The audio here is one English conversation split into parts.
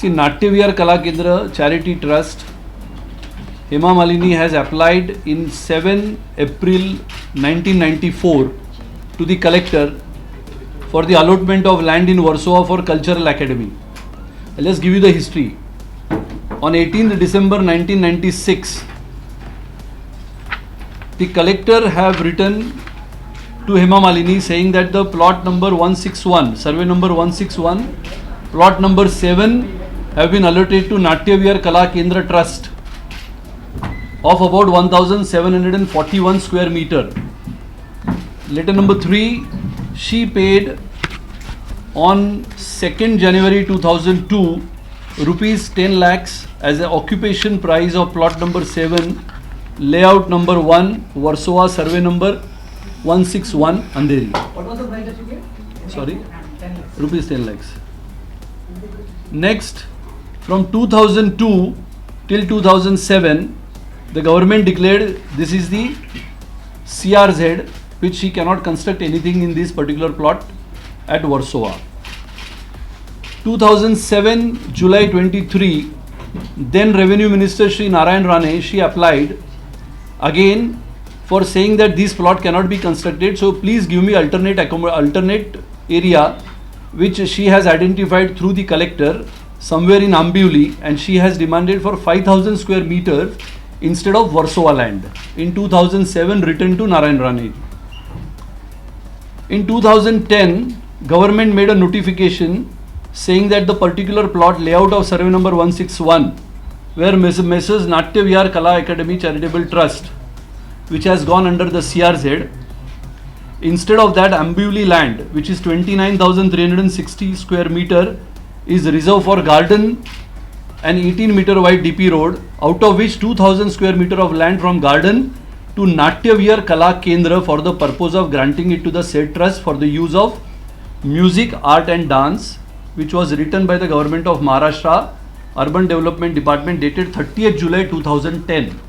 See, Natyavihar Kala Kendra Charity Trust, Hema Malini has applied in 7 April 1994 to the collector for the allotment of land in Warsaw for Cultural Academy. Let's give you the history. On 18th December 1996, the collector have written to Hema Malini saying that the plot number 161, survey number 161, plot number 7 have been allotted to Natyavihar Kala Kendra Trust of about 1741 square meter. Letter number 3, she paid on 2nd January 2002 rupees 10 lakhs as an occupation price of plot number 7, layout number 1, Warsaw, survey number 161, Andheri. What was the price that you gave? Sorry? Rupees 10 lakhs. Next, from 2002 till 2007, the government declared this is the CRZ, which she cannot construct anything in this particular plot at Warsaw. 2007 July 23, then Revenue Minister Shri Narayan Rane, she applied again for saying that this plot cannot be constructed, so please give me alternate area which she has identified through the collector somewhere in Ambivli, and she has demanded for 5,000 square meters instead of Warsaw land. In 2007 written to Narayan Rane. In 2010 government made a notification saying that the particular plot layout of survey number 161 where Messrs. Natyavihar Kala Academy Charitable Trust, which has gone under the CRZ, instead of that Ambivli land, which is 29,360 square meter, is reserved for garden and 18 meter wide DP road, out of which 2,000 square meter of land from garden to Natyavihar Kala Kendra for the purpose of granting it to the said trust for the use of music, art and dance, which was written by the government of Maharashtra, Urban Development Department, dated 30th July 2010.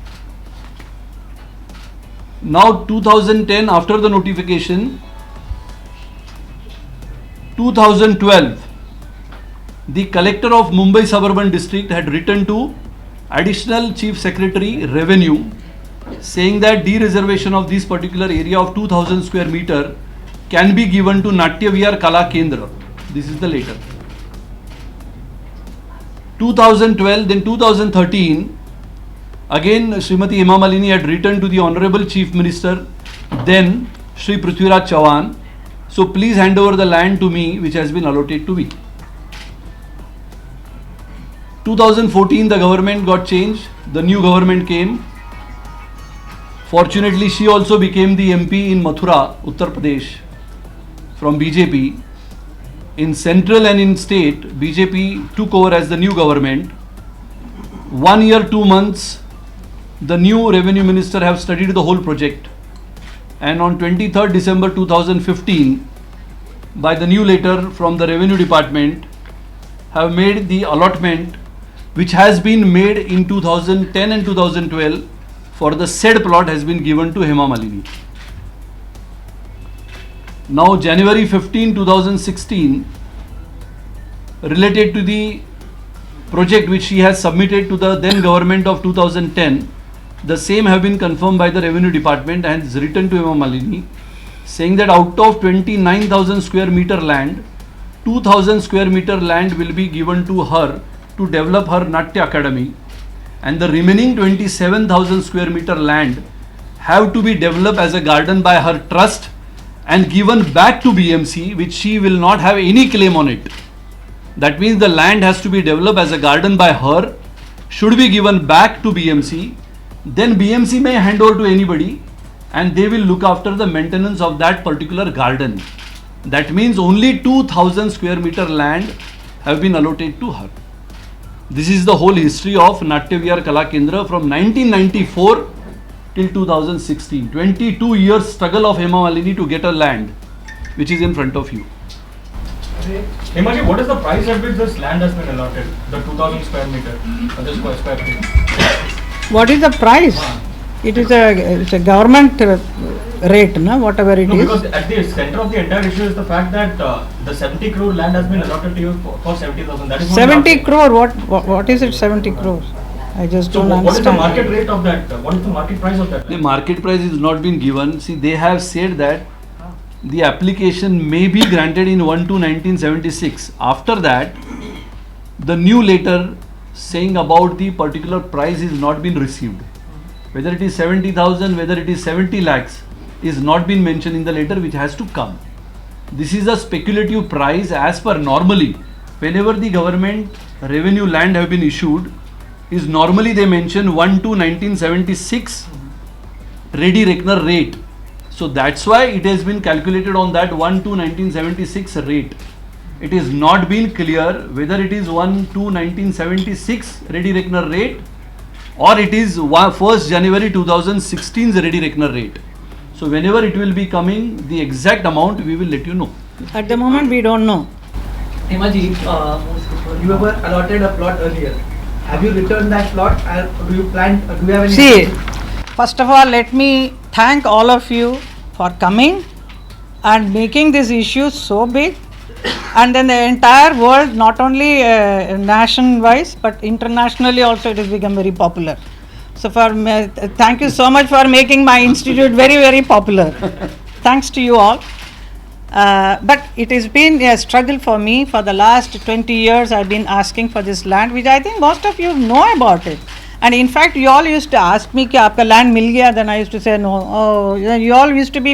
Now 2010, after the notification, 2012, the collector of Mumbai Suburban District had written to Additional Chief Secretary Revenue saying that de-reservation of this particular area of 2,000 square meter can be given to Natyavihar Kala Kendra. This is the letter. 2012, then 2013, again Srimati Hema Malini had written to the Honorable Chief Minister, then Shri Prithviraj Chauhan, so please hand over the land to me which has been allotted to me. 2014 the government got changed, the new government came. Fortunately she also became the MP in Mathura, Uttar Pradesh from BJP. In central and in state, BJP took over as the new government. 1 year, 2 months, the new revenue minister have studied the whole project. And on 23rd December 2015, by the new letter from the revenue department, have made the allotment which has been made in 2010 and 2012 for the said plot has been given to Hema Malini. Now January 15, 2016, related to the project which she has submitted to the then government of 2010, the same have been confirmed by the revenue department and is written to Hema Malini saying that out of 29,000 square meter land, 2,000 square meter land will be given to her to develop her Natya Academy, and the remaining 27,000 square meter land have to be developed as a garden by her trust and given back to BMC, which she will not have any claim on it. That means the land has to be developed as a garden by her, should be given back to BMC, then BMC may hand over to anybody and they will look after the maintenance of that particular garden. That means only 2,000 square meter land have been allotted to her. This is the whole history of Natyavihar Kala Kendra from 1994 till 2016. 22 years struggle of Hema Malini to get a land which is in front of you. Hema ji, what is the price at which this land has been allotted? The 2,000 square meter, the square feet. What is the price? It is a government rate, no? Whatever it No, is. because at the center of the entire issue is the fact that the 70 crore land has been allotted to you for 70,000. That is not 70 enough. crore, what is it 70 crores? I just So don't what is the understand. market rate of that? What is the market price of that? The market price is not been given. See, they have said that the application may be granted in 1/2/1976. After that, the new letter saying about the particular price is not been received. Whether it is 70,000, whether it is 70 lakhs is not been mentioned in the letter which has to come. This is a speculative price as per normally. Whenever the government revenue land have been issued, is normally they mention 1/2/1976 ready reckoner rate. So that's why it has been calculated on that 1/2/1976 rate. It is not been clear whether it is 1/2/1976 ready reckoner rate or it is 1st January 2016's ready reckoner rate. So whenever it will be coming, the exact amount we will let you know. At the moment, we don't know. Hema ji, you were allotted a plot earlier. Have you returned that plot? Do you have any? See, first of all, let me thank all of you for coming and making this issue so big. And then the entire world, not only nation-wise, but internationally also, it has become very popular. So thank you so much for making my institute very, very popular. Thanks to you all. But it has been a struggle for me for the last 20 years. I've been asking for this land, which I think most of you know about it. And in fact, you all used to ask me, "Kya aapka land mil gaya?" Then I used to say no. Oh, you all used to be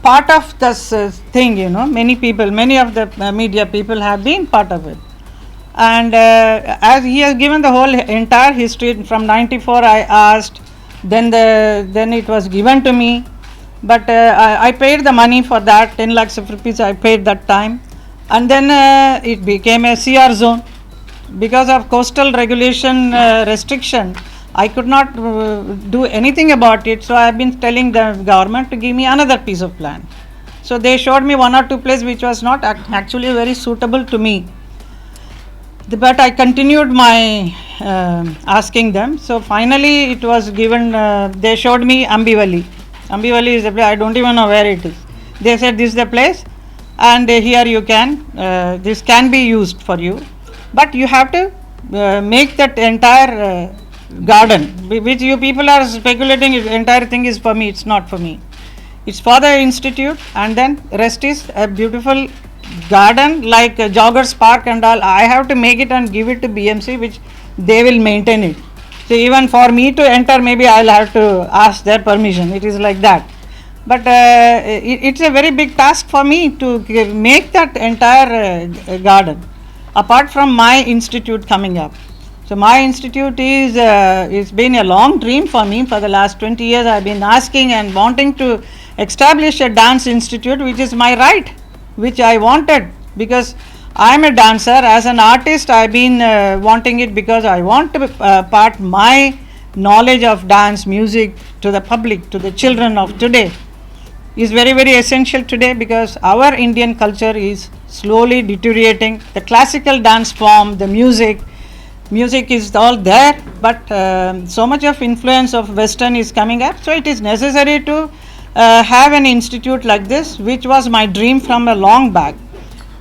part of this thing, you know. Many people, many of the media people have been part of it. And as he has given the whole entire history from 94, I asked, then it was given to me. But I paid the money for that, 10 lakhs of rupees I paid that time. And then it became a CR zone. Because of coastal regulation restriction, I could not do anything about it. So I have been telling the government to give me another piece of land. So they showed me one or two places which was not actually very suitable to me. But I continued my asking them. So finally it was given, they showed me Ambivali. Ambivali is the place, I don't even know where it is. They said this is the place and here you can, this can be used for you. But you have to make that entire garden, which you people are speculating, the entire thing is for me, it's not for me. It's for the institute, and then rest is a beautiful garden like a joggers park and all. I have to make it and give it to BMC, which they will maintain it. So even for me to enter, maybe I'll have to ask their permission. It is like that. But it's a very big task for me to make that entire garden, apart from my institute coming up. So my institute is, it's been a long dream for me. For the last 20 years I've been asking and wanting to establish a dance institute, which is my right, which I wanted, because I'm a dancer. As an artist I've been wanting it, because I want to part my knowledge of dance music to the public, to the children of today. Is very, very essential today, because our Indian culture is slowly deteriorating. The classical dance form, the music is all there, but so much of influence of Western is coming up. So it is necessary to have an institute like this, which was my dream from a long back,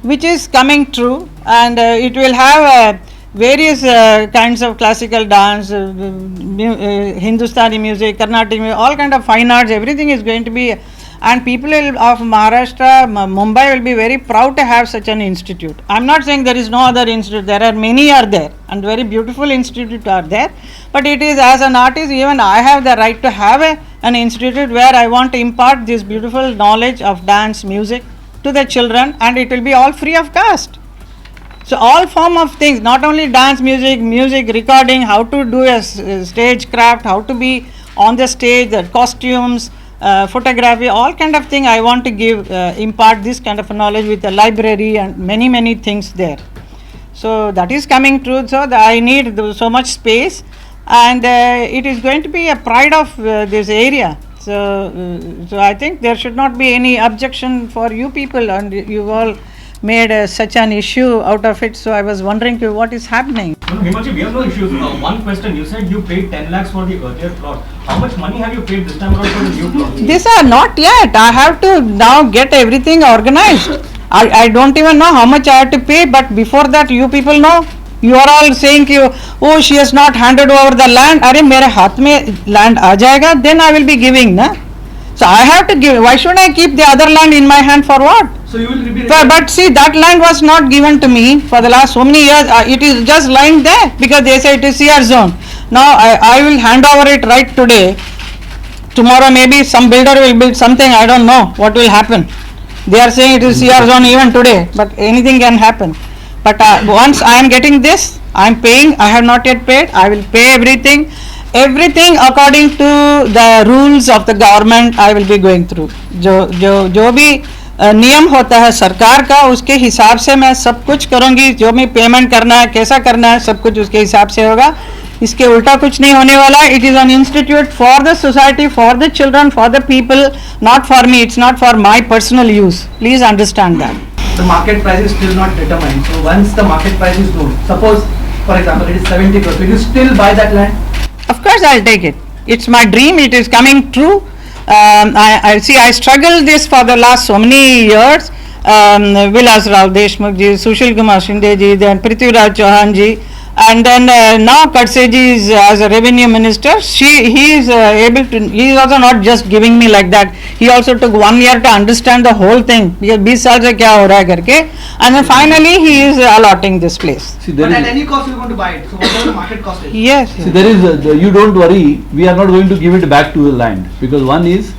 which is coming true. And it will have various kinds of classical dance, Hindustani music, Carnatic music, all kind of fine arts, everything is going to be. And people of Maharashtra, Mumbai will be very proud to have such an institute. I'm not saying there is no other institute, there are many are there, and very beautiful institutes are there. But it is, as an artist, even I have the right to have an institute where I want to impart this beautiful knowledge of dance music to the children, and it will be all free of cost. So all form of things, not only dance music recording, how to do a stage craft, how to be on the stage, the costumes, photography, all kind of thing I want to give, impart this kind of knowledge with a library and many things there. So that is coming true. So I need so much space, and it is going to be a pride of this area. So I think there should not be any objection for you people, and you all made such an issue out of it. So I was wondering what is happening. No, Hemaji, we have no issues. One question, you said you paid 10 lakhs for the earlier plot. How much money have you paid this time around for the new plot? These are not yet. I have to now get everything organized. I don't even know how much I have to pay, but before that you people know. You are all saying oh, she has not handed over the land. Arey mere haath mein land aa jayega, then I will be giving, na? So I have to give. Why should I keep the other land in my hand for what? So you will be But see, that land was not given to me for the last so many years. It is just lying there because they say it is CR zone. Now I will hand over it right today. Tomorrow maybe some builder will build something. I don't know what will happen. They are saying it is CR zone even today, but anything can happen. But once I am getting this, I am paying. I have not yet paid. I will pay everything. Everything according to the rules of the government I will be going through. जो भी नियम होता है सरकार का, उसके हिसाब से मैं सब कुछ करूँगी. जो भी पेमेंट करना है, कैसा करना है, सब कुछ उसके हिसाब से होगा. इसके उल्टा कुछ नहीं होने वाला. It is an institute for the society, for the children, for the people, not for me. It's not for my personal use. Please understand that. the market price is still not determined. So once the market price is known, suppose for example it is 70 crores, will you still buy that land? Of course I'll take it. It's my dream. It is coming true. I see. I struggled this for the last so many years. Vilas Rao Deshmukh ji, Sushil Kumar Shinde ji, then Prithviraj Chauhan ji, and then now Khadse ji is as a revenue minister. He is able to. He is also not just giving me like that. He also took 1 year to understand the whole thing. Because 20 साल से क्या हो रहा है करके, and then finally he is allotting this place. See, there But at is, any cost you want to buy it. So whatever the market cost is. Yes. see, there is you don't worry. We are not going to give it back to the land, because one is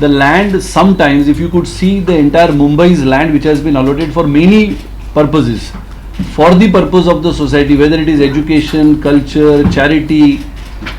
the land. Sometimes, if you could see the entire Mumbai's land, which has been allotted for many purposes, for the purpose of the society, whether it is education, culture, charity,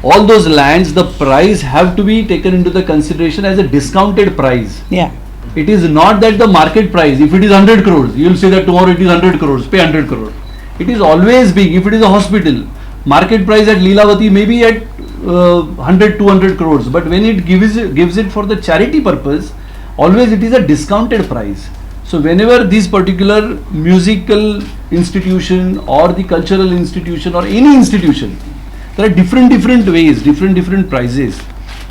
all those lands, the price have to be taken into the consideration as a discounted price. Yeah. It is not that the market price, if it is 100 crores, you will say that tomorrow it is 100 crores, pay 100 crores. It is always big. If it is a hospital, market price at Leelavati may be at 100, 200 crores, but when it gives it for the charity purpose, always it is a discounted price. So whenever this particular musical institution or the cultural institution or any institution, there are different ways, different prices.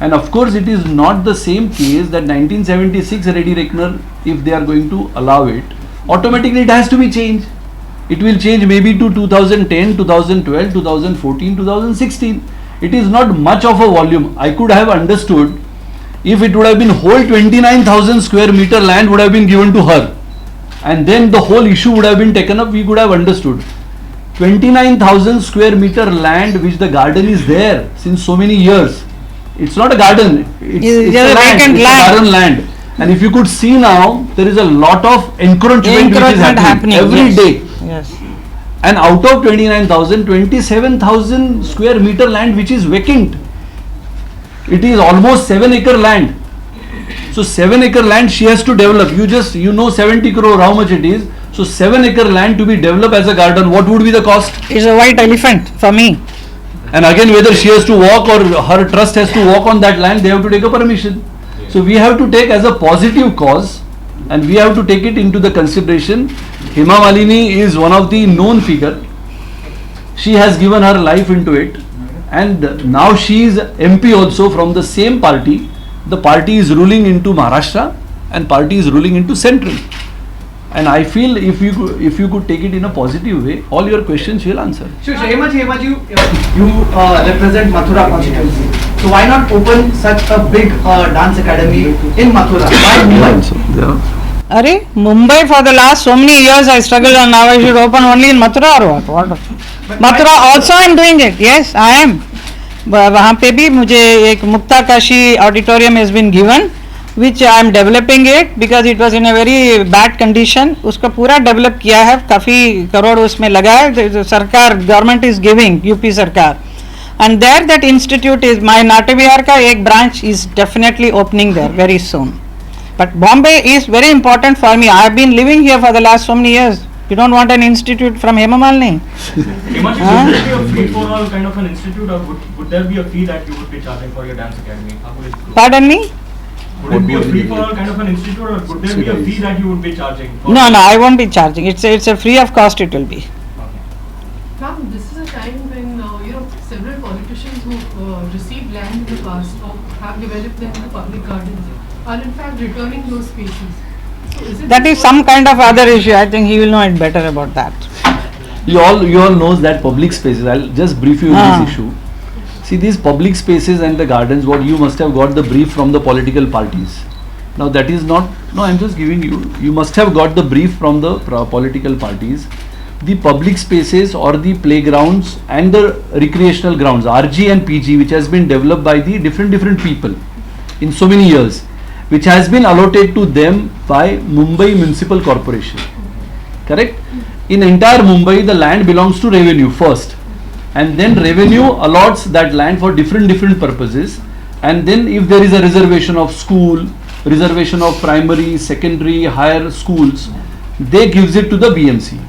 And of course it is not the same case that 1976 ready reckoner, if they are going to allow it, automatically it has to be changed. It will change maybe to 2010, 2012, 2014, 2016. It is not much of a volume. I could have understood if it would have been whole 29,000 square meter land would have been given to her, and then the whole issue would have been taken up, we could have understood. 29,000 square meter land which the garden is there since so many years. It's not a garden, it's just a land, vacant it's land. a barren land. And if you could see now, there is a lot of encroachment which is happening every yes. day. Yes. And out of 29,000, 27,000 square meter land which is vacant. It is almost 7-acre land. So 7-acre land she has to develop. You know 70 crore how much it is. So 7-acre land to be developed as a garden, what would be the cost? It's a white elephant for me. And again, whether she has to walk or her trust has to walk on that land, they have to take a permission. So we have to take as a positive cause, and we have to take it into the consideration. Hema Malini is one of the known figure. She has given her life into it, and now she is MP also from the same party. The party is ruling into Maharashtra and party is ruling into Central. And I feel if you could take it in a positive way, all your questions will answer. Sure, Hema, you represent Mathura constituency. So why not open such a big dance academy in Mathura? Why Mumbai? Arey, Mumbai for the last so many years I struggled, and now I should open only in Mathura or what? Mathura also I am doing it. Yes, I am. वहाँ पे भी मुझे एक मुक्ता Kashi auditorium has been given, which I am developing it because it was in a very bad condition. उसको पूरा develop किया है, काफ़ी करोड़ उसमें लगा है. सरकार government is giving, UP सरकार. And there that institute is, my Natya Vihar का एक branch is definitely opening there very soon. But Bombay is very important for me. I have been living here for the last so many years. You don't want an institute from Hema Malini? Hemaji, would there be a free for all kind of an institute, or would there be a fee that you would be charging for your dance academy? How would it go? Pardon me? Would it be a free for all kind of an institute, or would there be a fee that you would be charging? No, I won't be charging. It's a free of cost. It will be. Ma'am, this is a time when several politicians who received land in the past or have developed them in the public gardens are in fact returning those spaces. So That is some kind of other issue. I think he will know it better about that. You all knows that public spaces. I'll just brief you on this issue. See, these public spaces and the gardens, what you must have got the brief from the political parties. Now that is not, no, I'm just giving you must have got the brief from the political parties. The public spaces or the playgrounds and the recreational grounds, RG and PG, which has been developed by the different people in so many years, which has been allotted to them by Mumbai Municipal Corporation. Correct? In entire Mumbai, the land belongs to revenue first, and then revenue allots that land for different purposes, and then if there is a reservation of school, reservation of primary, secondary, higher schools, they gives it to the BMC.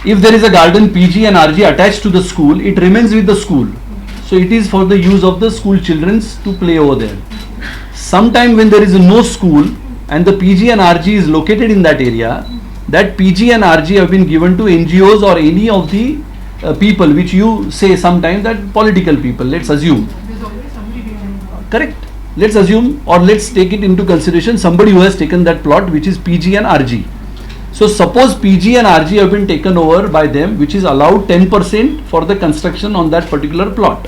If there is a garden PG and RG attached to the school, it remains with the school. So it is for the use of the school children to play over there. Sometime when there is no school and the PG and RG is located in that area, that PG and RG have been given to NGOs or any of the people which you say sometime that political people, let's assume. there's always somebody behind it. Correct. Let's assume or let's take it into consideration somebody who has taken that plot which is PG and RG. So suppose PG and RG have been taken over by them, which is allowed 10% for the construction on that particular plot.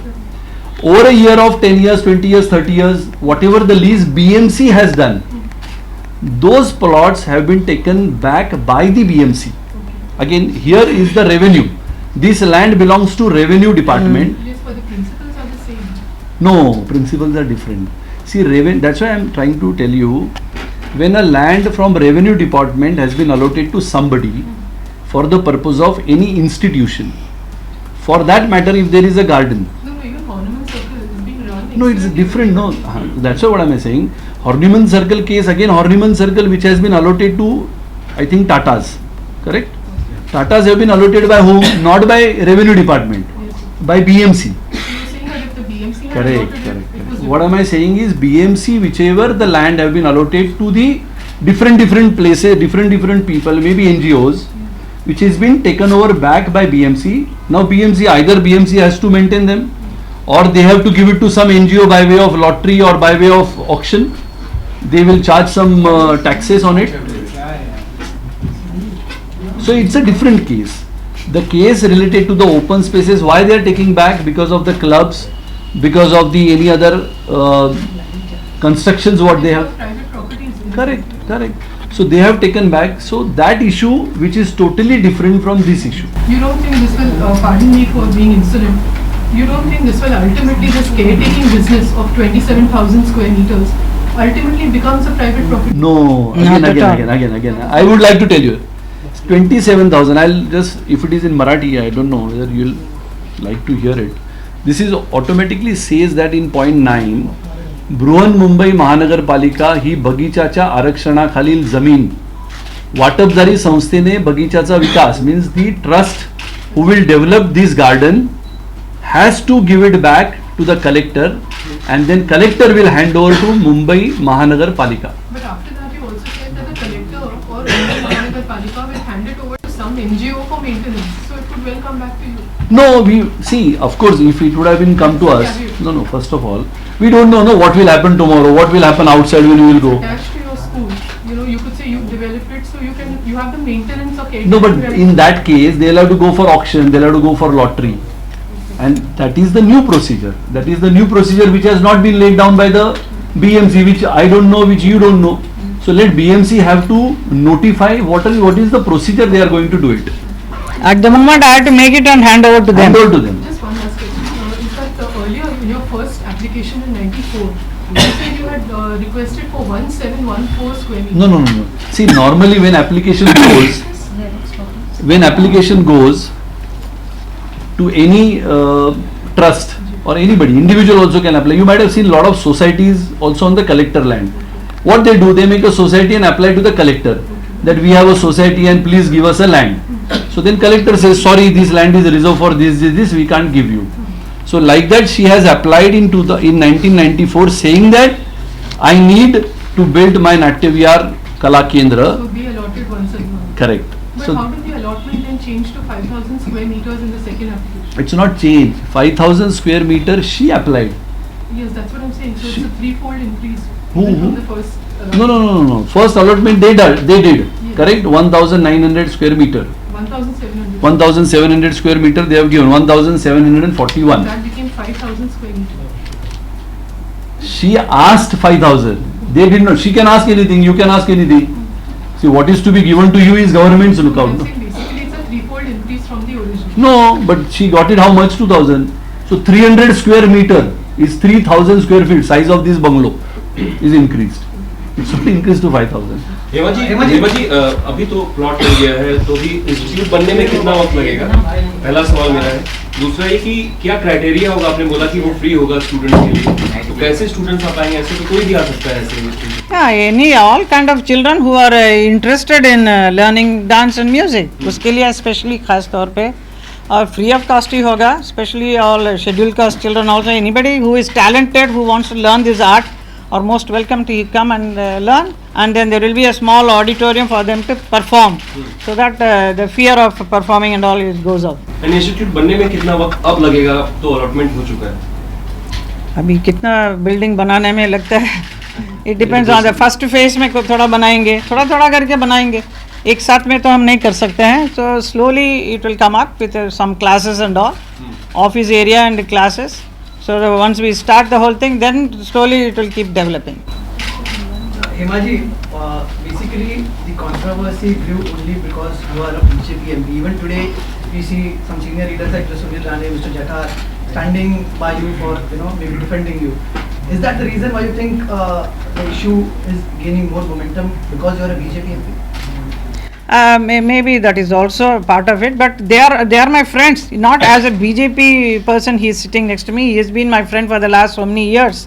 Over a year of 10 years, 20 years, 30 years, whatever the lease BMC has done, those plots have been taken back by the BMC. Again, here is the revenue. This land belongs to revenue department. Yes, but the principles are the same. No, principles are different. See, that's why I am trying to tell you, when a land from revenue department has been allotted to somebody for the purpose of any institution, for that matter, if there is a garden, No, even Ornament Circle is being run. no, it's different. No, that's why what am I saying. Ornament Circle case, again, Ornament Circle which has been allotted to, I think, Tatas, correct? Tatas have been allotted by whom? Not by revenue department, Yes. by BMC. So you're saying that if the BMC had Correct, allotted it, correct. it was What am I saying is BMC, whichever the land have been allotted to the different places, different people, maybe NGOs, which has been taken over back by BMC. Now BMC, either BMC has to maintain them, or they have to give it to some NGO by way of lottery or by way of auction. They will charge some taxes on it. So it's a different case. The case related to the open spaces, why they are taking back? Because of the clubs, because of the any other constructions what they have. private properties. Correct. So they have taken back. So that issue which is totally different from this issue. You don't think this will, pardon me for being insolent, you don't think this will ultimately, this caretaking business of 27,000 square meters ultimately becomes a private property? No, Not at all. again. I would like to tell you, 27,000. I'll just, if it is in Marathi, I don't know whether you'll like to hear it. This is automatically says that in point 9, Brihan Mumbai महानगरपालिका ही बगीचाच्या आरक्षणाखालील जमीन वाटपदारी संस्थेने बगीचाचा विकास means the trust who will develop this garden has to give it back to the collector, and then collector will hand over to Mumbai Mahanagarpalika. But after that you also said that the collector or Mahanagarpalika will hand it over to some NGO for maintenance, so it could well come back to you. No, we see, of course, if it would have been come to us, no, first of all, we don't know what will happen tomorrow, what will happen outside when we will go. Attached to your school, you could say you've developed it, so you have the maintenance of it. No, but in that case, they'll have to go for auction, they'll have to go for lottery. And that is the new procedure. That is the new procedure which has not been laid down by the BMC, which I don't know, which you don't know. So let BMC have to notify what is the procedure they are going to do it. At the moment, I have to make it and hand over to them. Hand over to them. Just one last question. Is that earlier in your first application in 94, you said you had requested for 1714 square meters. No. See, normally when application goes to any trust or anybody, individual also can apply. You might have seen a lot of societies also on the collector land. What they do, they make a society and apply to the collector that we have a society and please give us a land. So then collector says, sorry, this land is reserved for this, we can't give you. So like that she has applied in 1994 saying that I need to build my Natyavihar Kala Kendra. So be allotted once again. Correct. But So how did the allotment then change to 5,000 square meters in the second application? it's not change. 5,000 square meter she applied. Yes, that's what I'm saying. So it's a threefold increase Who- even from who? the first No. First allotment they did. Yes. Correct. 1,900 square meter. 1,700. 1,700 square meter they have given. 1,741. That became 5,000 square meters. She asked 5,000. They did not. She can ask anything. You can ask anything. See, what is to be given to you is government's lookout. I'm No? saying basically it's a threefold increase from the original. No, but she got it how much? 2,000. So 300 square meter is 3,000 square feet. Size of this bungalow is increased. It's not increased to 5,000. Hema ji अभी तो plot मिल गया है तो भी institute बनने में कितना वक्त लगेगा? पहला सवाल मेरा है। दूसरा ये कि क्या क्राइटेरिया होगा? आपने बोला कि वो फ्री होगा स्टूडेंट के लिए, तो कैसे स्टूडेंट्स आ पाएंगे? ऐसे तो कोई भी आ सकता है ऐसे institute. any all kind of children who are interested in learning dance and music, उसके लिए especially खास तौर पे और free of cost ही होगा, especially all scheduled caste children also. Anybody who is talented who wants to learn this art are most welcome to come and learn, and then there will be a small auditorium for them to perform, so that the fear of performing and all it goes off. And institute बनने में कितना वक्त अब लगेगा? तो allotment हो चुका है। अभी कितना बिल्डिंग बनाने में लगता है, it depends on the first phase में थोड़ा बनाएंगे, थोड़ा थोड़ा करके बनाएंगे, एक साथ में तो हम नहीं कर सकते हैं. So slowly it will come up with some classes and all, office area and classes. So once we start the whole thing, then slowly it will keep developing. Hema ji, basically the controversy grew only because you are a BJP MP. Even today, we see some senior leaders like Mr. Sunil Rane, Mr. Jakhar standing by you for maybe defending you. Is that the reason why you think the issue is gaining more momentum because you are a BJP MP? Maybe that is also part of it, but they are my friends. Not as a BJP person, he is sitting next to me. He has been my friend for the last so many years.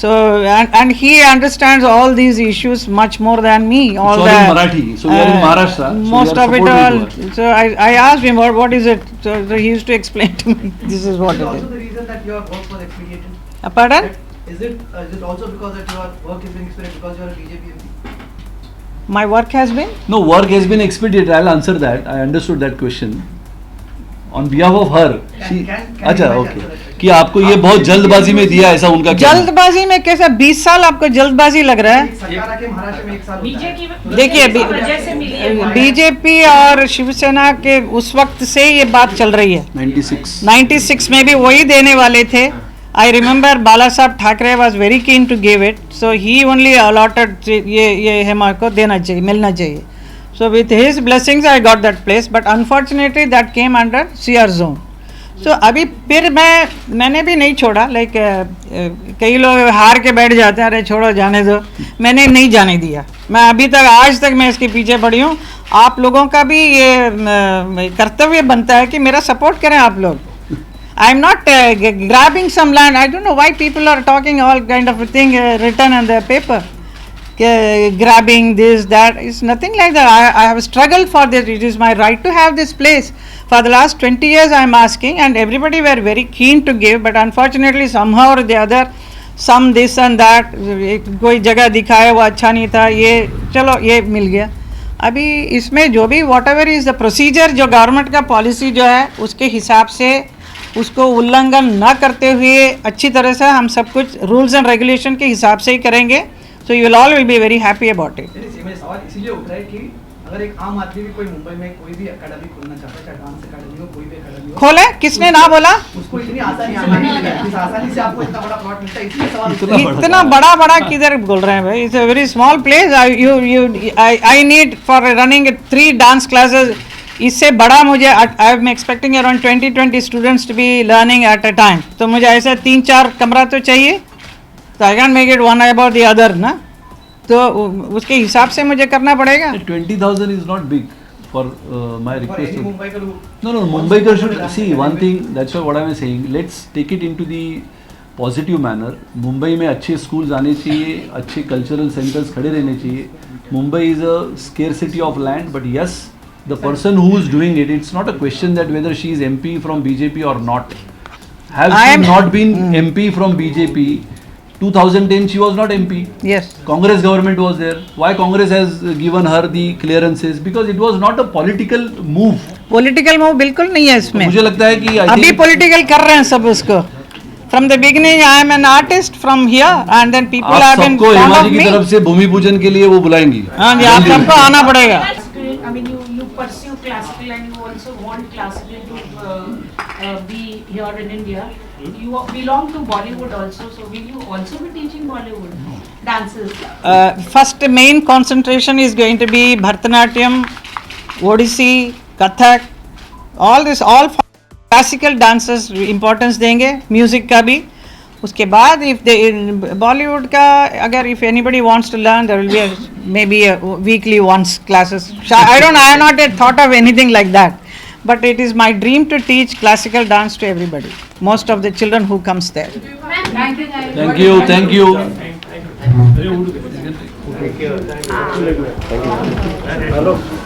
So and he understands all these issues much more than me. All It's all the in Marathi. So we are in Maharashtra. So most we are of it supportive all. to her. So I asked him what is it. So he used to explain to me. This is what Is it it also is. the reason that your work was expedited? Pardon? Is it also because that your work is being expedited because you are a BJP MP? My work has been. No, work has been expedited. I'll answer that. I understood that question. On behalf of her, she. Can अच्छा, you okay. answer that question? कि आपको ये बहुत जल्दबाजी में दिया ऐसा उनका कहना है. जल्दबाजी में कैसा 20 साल आपको जल्दबाजी लग रहा है? एक सरकार आके महाराष्ट्र में एक साल होता है. देखिए बीजेपी और शिवसेना के उस वक्त से ये बात चल रही है. 96 में भी वही देने वाले थे. I remember Bala Saheb Thackeray was very keen to give it, so he only allotted ये हेमा को देना चाहिए, मिलना चाहिए. So with his blessings I got that place, but unfortunately that came under CR zone. So अभी फिर मैंने भी नहीं छोड़ा. लाइक कई लोग हार के बैठ जाते हैं, अरे छोड़ो जाने दो. मैंने नहीं जाने दिया. मैं अभी तक आज तक मैं इसके पीछे पड़ी हूँ. आप लोगों का भी ये कर्तव्य बनता है कि मेरा सपोर्ट करें आप लोग. I am not grabbing some land. I don't know why people are talking all kind of a thing written on the paper. Grabbing this, that. It's nothing like that. I have struggled for this. It is my right to have this place. For the last 20 years I am asking, and everybody were very keen to give, but unfortunately somehow or the other, some this and that, कोई जगह दिखाया वो अच्छा नहीं था, ये चलो ये मिल गया. अभी इसमें जो भी whatever is the procedure, जो गवर्नमेंट का पॉलिसी जो है उसके हिसाब से उसको उल्लंघन न करते हुए अच्छी तरह से हम सब कुछ रूल्स एंड रेगुलेशन के हिसाब से ही करेंगे. So you will all will be very happy about it. सवाल इसीलिए उठ रहा है कि अगर एक आम आदमी भी कोई मुंबई में कोई भी एकेडमी खोलना चाहता है, चाहे डांस एकेडमी हो, कोई भी एकेडमी हो, खोले, किसने ना बोला? उसको इतनी आसानी इस आसानी से आपको इतना बड़ा प्लॉट मिलता है, इसलिए सवाल इतना बड़ा किधर बोल रहे हैं भाई? It's a very small place. I need for running 3 dance classes. इससे बड़ा मुझे I am expecting around 20 students to be learning at a time. तो मुझे ऐसे 3-4 कमरा तो चाहिए. तो I can make it one about the other ना. तो उसके हिसाब से मुझे करना पड़ेगा. 20,000 is not big for my for request. any Mumbai का लोग No, Mumbai should see one thing. That's what I am saying. Let's take it into the positive manner. Mumbai में अच्छे schools आने चाहिए, अच्छे cultural centers खड़े रहने चाहिए. Mumbai is a scarcity of land, but yes, the person who is doing it, it's not a question that whether she is MP from BJP or not. Have she not been MP from BJP, 2010 she was not MP. Yes. Congress government was there. Why Congress has given her the clearances? Because it was not a political move. Political move बिल्कुल नहीं है इसमें. मुझे लगता है कि I अभी think political कर रहे हैं सब उसको. From the beginning, I am an artist from here, and then people आप have been सबको fond हेमा of जी की me. तरफ से भूमि पूजन के लिए वो बुलाएंगी. हाँ जी, आप सबको आना पड़ेगा. That's great. I mean, you pursue classical and you also want classical to be here in India. You belong to Bollywood also, so will you also be teaching Bollywood dances? First main concentration is going to be Bharatanatyam, Odissi, Kathak, all classical dances importance देंगे, music का भी. उसके बाद if they in Bollywood का अगर if anybody wants to learn, there will be maybe a weekly once classes. I have not yet thought of anything like that, but it is my dream to teach classical dance to everybody, most of the children who comes there. Thank you. Thank you. Thank you. Thank you.